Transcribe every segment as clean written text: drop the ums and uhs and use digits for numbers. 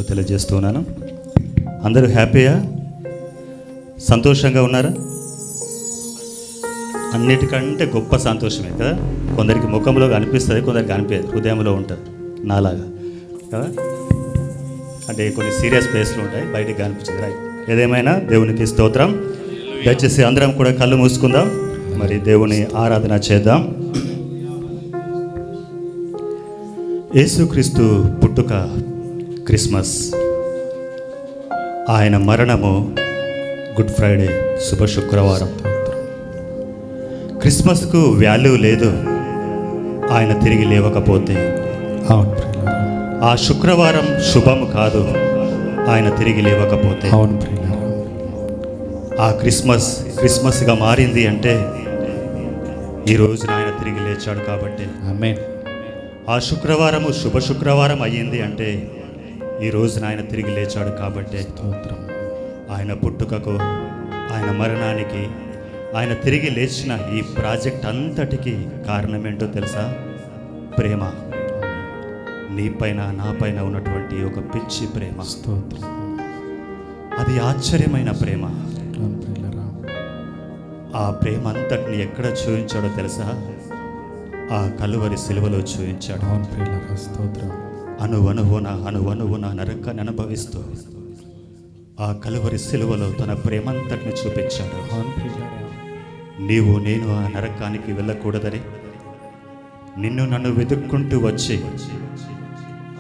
శుభాకాంక్షలు తెలియజేస్తున్నాను. అందరూ హ్యాపీయా, సంతోషంగా ఉన్నారా? అన్నిటికంటే గొప్ప సంతోషమే కదా. కొందరికి ముఖంలో కనిపిస్తుంది, కొందరికి కనిపించదు, హృదయంలో ఉంటుంది. నాలాగా కదా, అంటే కొన్ని సీరియస్ ప్లేస్లు ఉంటాయి, బయటికి కనిపించదు. రైట్, ఏదేమైనా దేవునికి స్తోత్రం. దయచేసి అందరం కూడా కళ్ళు మూసుకుందాం, మరి దేవుని ఆరాధన చేద్దాం. యేసుక్రీస్తు పుట్టుక క్రిస్మస్, ఆయన మరణము గుడ్ ఫ్రైడే శుభ శుక్రవారం. క్రిస్మస్కు వాల్యూ లేదు ఆయన తిరిగి లేవకపోతే. ఆ శుక్రవారం శుభం కాదు ఆయన తిరిగి లేవకపోతే. ఆ క్రిస్మస్గా మారింది అంటే ఈ రోజున ఆయన తిరిగి లేచాడు కాబట్టి. ఆమేన్. ఆ శుక్రవారము శుభ శుక్రవారం అయ్యింది అంటే ఈ రోజున ఆయన తిరిగి లేచాడు కాబట్టి. ఆయన పుట్టుకకు, ఆయన మరణానికి, ఆయన తిరిగి లేచిన ఈ ప్రాజెక్ట్ అంతటికి కారణం ఏంటో తెలుసా? ప్రేమ. నీపైన నాపైన ఉన్నటువంటి ఒక పిచ్చి ప్రేమ. అది ఆశ్చర్యమైన ప్రేమ. ఆ ప్రేమ అంతటిని ఎక్కడ చూపించాడో తెలుసా? ఆ కలువరి సిలువలో చూపించాడు. అణువణువున నరకాన్ని అనుభవిస్తూ ఆ కలువరి సిలువలో తన ప్రేమంతటిని చూపించాడు. నీవు నేను ఆ నరకానికి వెళ్ళకూడదని నిన్ను నన్ను వెతుక్కుంటూ వచ్చి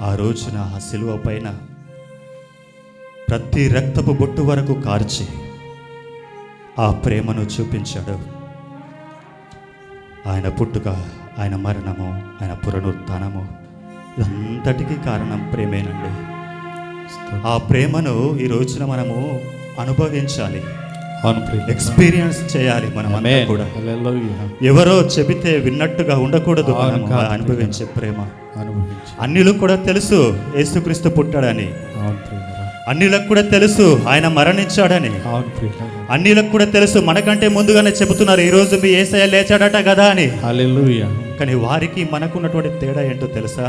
ఆ రోజున ఆ సిలువ పైన ప్రతి రక్తపు బొట్టు వరకు కార్చి ఆ ప్రేమను చూపించాడు. ఆయన పుట్టుక, ఆయన మరణము, ఆయన పునరుత్థానము, ఇదంతటికీ కారణం ప్రేమేనండి. ఆ ప్రేమను ఈ రోజున మనము అనుభవించాలి, ఎక్స్పీరియన్స్ చేయాలి. మనం కూడా ఎవరో చెబితే విన్నట్టుగా ఉండకూడదు. మనం అనుభవించే ప్రేమ. అన్యులకు కూడా తెలుసు యేసుక్రీస్తు పుట్టాడని, అన్యులకు కూడా తెలుసు ఆయన మరణించాడని, అన్యులకు కూడా తెలుసు. మనకంటే ముందుగానే చెబుతున్నారు ఈ రోజు మీ యేసయ్య లేచాడట కదా అని. కానీ వారికి మనకున్నటువంటి తేడా ఏంటో తెలుసా?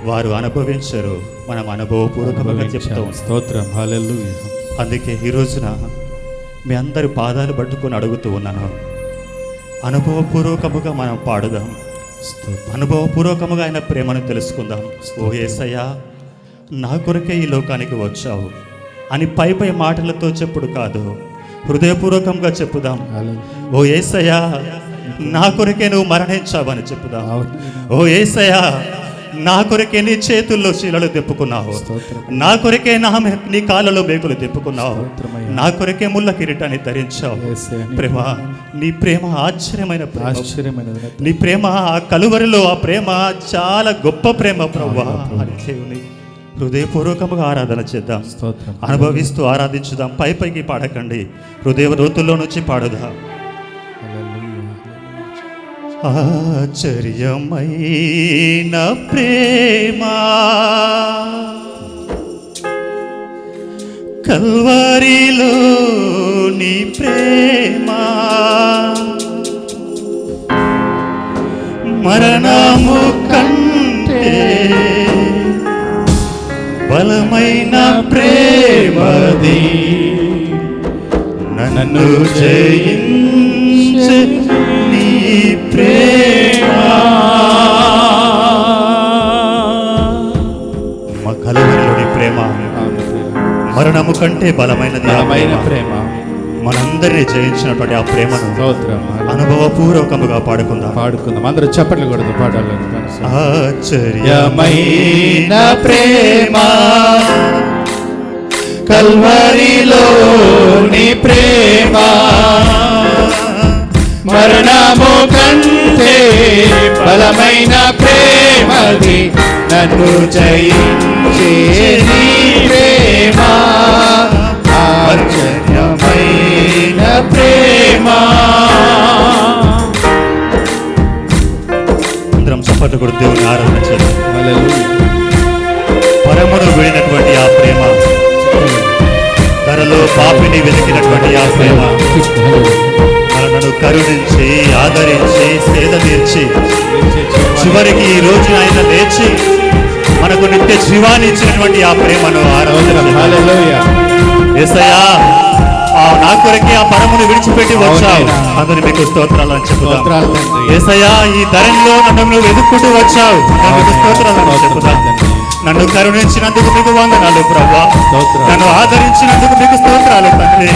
వారు అనుభవించరు, మనం అనుభవపూర్వకంగా చెప్తాం. స్తోత్రం, హల్లెలూయా. అందుకే ఈ రోజున మీ అందరి పాదాలు పట్టుకొని అడుగుతూ ఉన్నాను, అనుభవపూర్వకముగా మనం పాడుదాం, అనుభవపూర్వకముగా ఆయన ప్రేమను తెలుసుకుందాం. ఓ యేసయ్యా, నా కొరకే ఈ లోకానికి వచ్చావు అని పై మాటలతో చెప్పుడు కాదు, హృదయపూర్వకంగా చెప్పుదాం. ఓ యేసయ్యా, నా కొరకే నువ్వు మరణించావని చెప్పుదాం. ఓ యేసయ్యా, నా కొరకే నీ చేతుల్లో శీలలు తెప్పుకున్నావు, నా కొరకే నీ కాళ్ళలో మేకులు తెప్పుకున్నావు, నా కొరకే ముళ్ళ కిరీటాన్ని ధరించావు. ప్రేమ, నీ ప్రేమ ఆశ్చర్యమైన ప్రేమ. నీ ప్రేమ ఆ కలువరిలో ఆ ప్రేమ చాలా గొప్ప ప్రేమ ప్రభువా. దేవుని హృదయపూర్వకంగా ఆరాధన చేద్దాం, అనుభవిస్తూ ఆరాధించుదాం. పైకి పాడకండి, హృదయ లోతుల్లో నుంచి పాడుదాం. ఆశ్చర్యమైన ప్రేమ కల్వరిలో నీ ప్రేమ, మరణము కంటే బలమైన ప్రేమది, నన్ను జయించే నీ ప్రేమ. మా కలువరిలోని ప్రేమ మరణము కంటే బలమైనది. ప్రేమ మనందరినీ జయించినటువంటి ఆ ప్రేమను అనుభవపూర్వకముగా పాడుకుందాం. అందరూ చప్పట్లు కొడుతూ పాడాలి. ఆశ్చర్యమైన ప్రేమ కల్వరిలో నీ ప్రేమ, మరణము కంటే బలమైన ప్రేమది, నన్ను జయించే నీ ప్రేమ. ఆశ్చర్యమైన ప్రేమ. అందరం చప్పట్లు కొడుతూ దేవుని ఆరాధన చేద్దాం. పరమును విడినటువంటి ఆ ప్రేమ, ధరలో పాపిని వెతికినటువంటి ఆ ప్రేమ, మనను కరుణించి ఆదరించి సేద తీర్చి చివరికి ఈ రోజు ఆయన లేచి మనకు నిత్య జీవాన్ని ఇచ్చినటువంటి ఆ ప్రేమను ఆరాధించుదాం. హల్లెలూయా. యేసయ్యా, నా కొరకే ఆ పరమును విడిచిపెట్టి వచ్చావు, అందుని మీకు స్తోత్రాలు అని చెప్పుదాం. స్తోత్రాలు తండ్రి. యేసయ్యా, ఈ ధరణిలో నన్ను నువ్వు వెతుక్కుంటూ వచ్చావు, మీకు స్తోత్రాలు అని చెప్పుదాం. నన్ను కరుణించినందుకు మీకు వందనాలు ప్రభువా, నన్ను ఆదరించినందుకు మీకు స్తోత్రాలు తండ్రి.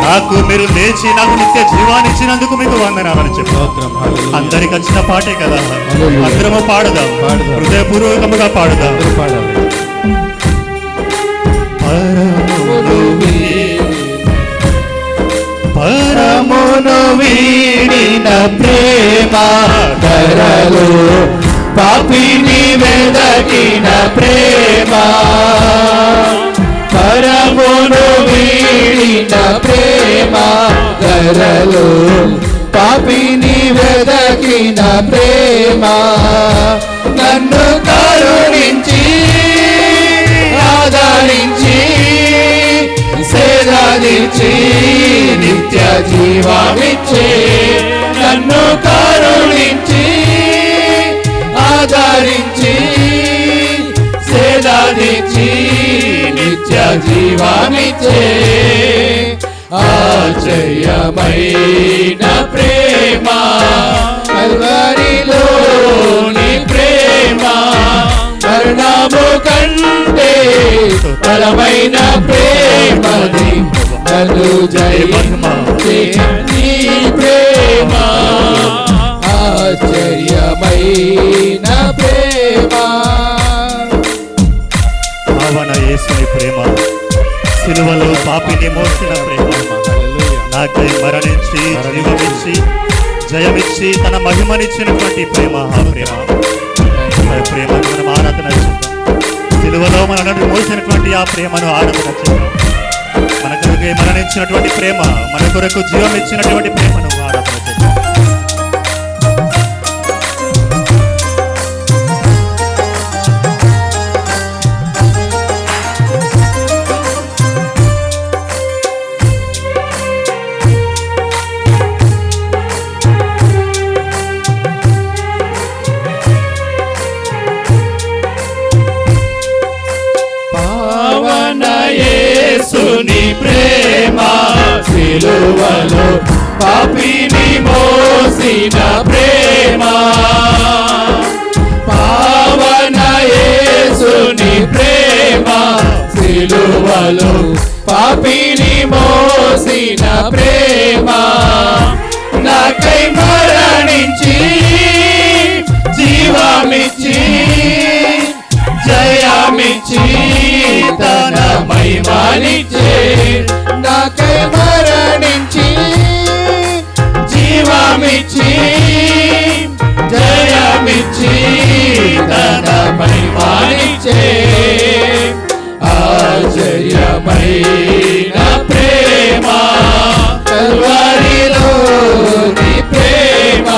నాకు మీరు లేచి నాకు నిత్య జీవాన్ని ఇచ్చినందుకు మీకు వందనాలని చెప్పు. అందరికి వచ్చిన పాటే కదా, అందరము పాడుదాం, హృదయపూర్వకముగా పాడుదాం. పరమును వీడిన ప్రేమ ధరలు పాపిని వెదకిన ప్రేమ, పరమును వీడిన ప్రేమ ధరలు పాపిని వెదకిన ప్రేమ, నన్ను కరుణించి ఆదరించి సేదాదించి నిత్య జీవమిచ్చే, నన్ను కరుణించి ఆదరించి సేదాదించి నిత్య జీవమిచ్చే, ఆశ్చర్యమైన ప్రేమ కల్వరిలోని ప్రేమ, మరణము కంటే బలమైన ప్రేమది, నన్ను జయించే నీ ప్రేమ, ఆశ్చర్యమైన ప్రేమ. భావన యేసుని ప్రేమ, సిలువలో పాపిని మోసిన ప్రేమ, నాకై మరణించి జీవమిచ్చి జయమిచ్చి తన మహిమనిచ్చినటువంటి ప్రేమ, ఆ ప్రేమ ప్రేమను మనం ఆరాధన చేద్దాం. సిలువలో మనల్ని మోసినటువంటి ఆ ప్రేమను ఆరాధన చేద్దాం. మన కొరకై మరణించినటువంటి ప్రేమ, మన కొరకు జీవం ఇచ్చినటువంటి ప్రేమను ఆరాధన చేద్దాం. యేసుని ప్రేమ సిలువలో పాపిని మోసిన ప్రేమ, పావన యేసుని ప్రేమ సిలువలో పాపిని మోసిన ప్రేమ, నాకై మరణించి జీవమిచ్చి జయమిచ్చి తన మహిమనిచ్చే, నాకై మరణించి జీవమిచ్చి జయమిచ్చి తన మహిమనిచ్చే, ఆశ్చర్యమైన ప్రేమ కల్వరిలోని ప్రేమ,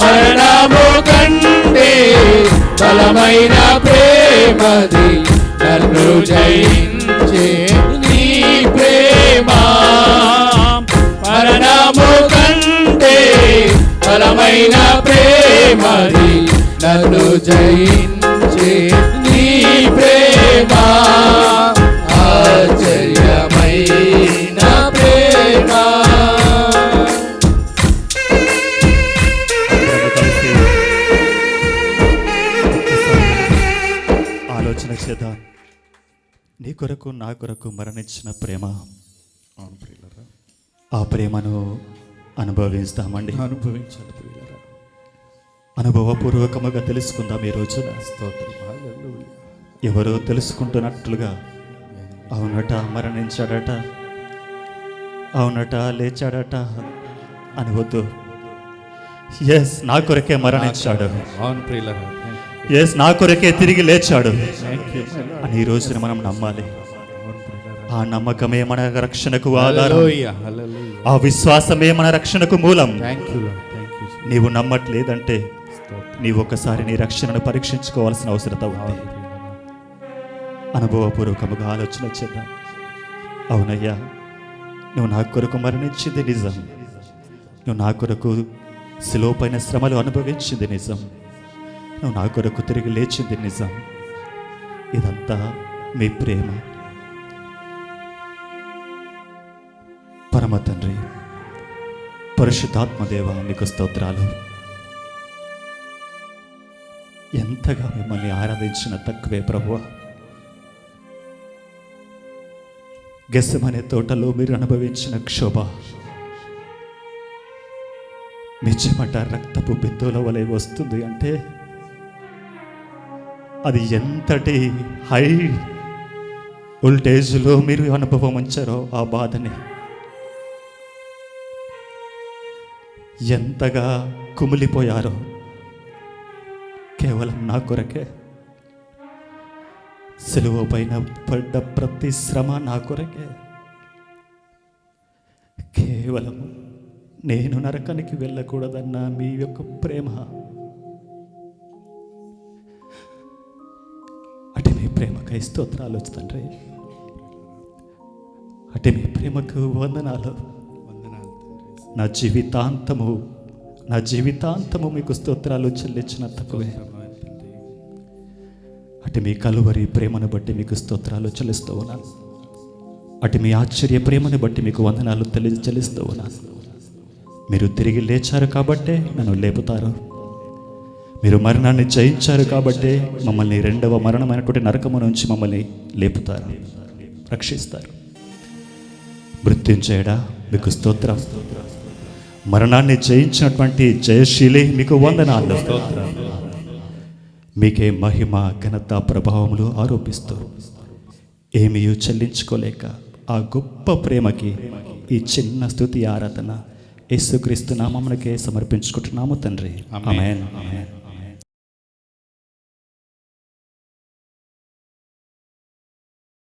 మరణము కంటే బలమైన ప్రేమది, నన్ను జయించే నీ ప్రేమ, మరణము కంటే బలమైన ప్రేమది, నన్ను జయించే నీ ప్రేమ, ఆశ్చర్యమైన ప్రేమ. ఆలోచన చేద్దాం. నీ కొరకు నా కొరకు మరణించిన ప్రేమ, ఆ ప్రేమను అనుభవిస్తామండి. అనుభవించాలి ప్రియులారా, అనుభవపూర్వకముగా తెలుసుకుందాం ఈ రోజున. స్తోత్రం. హల్లెలూయా. ఎవరో తెలుసుకుంటున్నట్లుగా అవునట మరణించాడట, అవునట లేచాడట అని వద్దు. ఎస్, నా కొరకే మరణించాడు, అవును ప్రియులారా, ఎస్ నా కొరకే తిరిగి లేచాడు అని ఈ రోజున మనం నమ్మాలి. ఆ నమ్మకమే మన రక్షణకు ఆధారం, ఆ విశ్వాసమే మన రక్షణకు మూలం. నీవు నమ్మట్లేదంటే నీవు ఒకసారి నీ రక్షణను పరీక్షించుకోవాల్సిన అవసరత ఉంది. అనుభవపూర్వకముగా ఆలోచన చేద్దాం. అవునయ్యా, నువ్వు నా కొరకు మరణించింది నిజం, నువ్వు నా కొరకు శిలువ పైన శ్రమలు అనుభవించింది నిజం, నువ్వు నా కొరకు తిరిగి లేచింది నిజం. ఇదంతా మీ ప్రేమ. పరమ తండ్రి, పరిశుద్ధాత్మదేవ, మీకు స్తోత్రాలు. ఎంతగా మిమ్మల్ని ఆరాధించిన తక్కువే ప్రభువా. గెస్సెమనే తోటలో మీరు అనుభవించిన క్షోభ మీ చెమట రక్తపు బిందువుల వలె వస్తుంది అంటే అది ఎంతటి హై వోల్టేజ్లో మీరు అనుభవం ఉంచారో ఆ బాధని, ఎంతగా కుమిలిపోయారో కేవలం నా కొరకే. సిలువ పైన పడ్డ ప్రతి శ్రమ నా కొరకే. కేవలం నేను నరకానికి వెళ్ళకూడదన్న మీ యొక్క ప్రేమ, అటు మీ ప్రేమకై స్తోత్రాలు తండ్రి. అటు మీ ప్రేమకు వందనాలు. నా జీవితాంతము మీకు స్తోత్రాలు చెల్లించిన తక్కువే. అటు మీ కలువరి ప్రేమను బట్టి మీకు స్తోత్రాలు చెల్లిస్తూ ఉన్నాను. అటు మీ ఆశ్చర్య ప్రేమను బట్టి మీకు వందనాలు చెల్లిస్తూ ఉన్నాను. మీరు తిరిగి లేచారు కాబట్టే నన్ను లేపుతారు. మీరు మరణాన్ని జయించారు కాబట్టే మమ్మల్ని రెండవ మరణమైనటువంటి నరకము నుంచి మమ్మల్ని లేపుతారు, రక్షిస్తారు. మృత్యుంజయుడా మీకు స్తోత్రం. మరణాన్ని జయించినటువంటి జయశీలి మీకు వందనాలు. మీకే మహిమ, ఘనత, ప్రభావములు ఆరోపిస్తూ ఏమీ చెల్లించుకోలేక ఆ గొప్ప ప్రేమకి ఈ చిన్న స్తుతి ఆరాధన యేసుక్రీస్తు నామమునకే సమర్పించుకుంటున్నాము తండ్రి. ఆమేన్.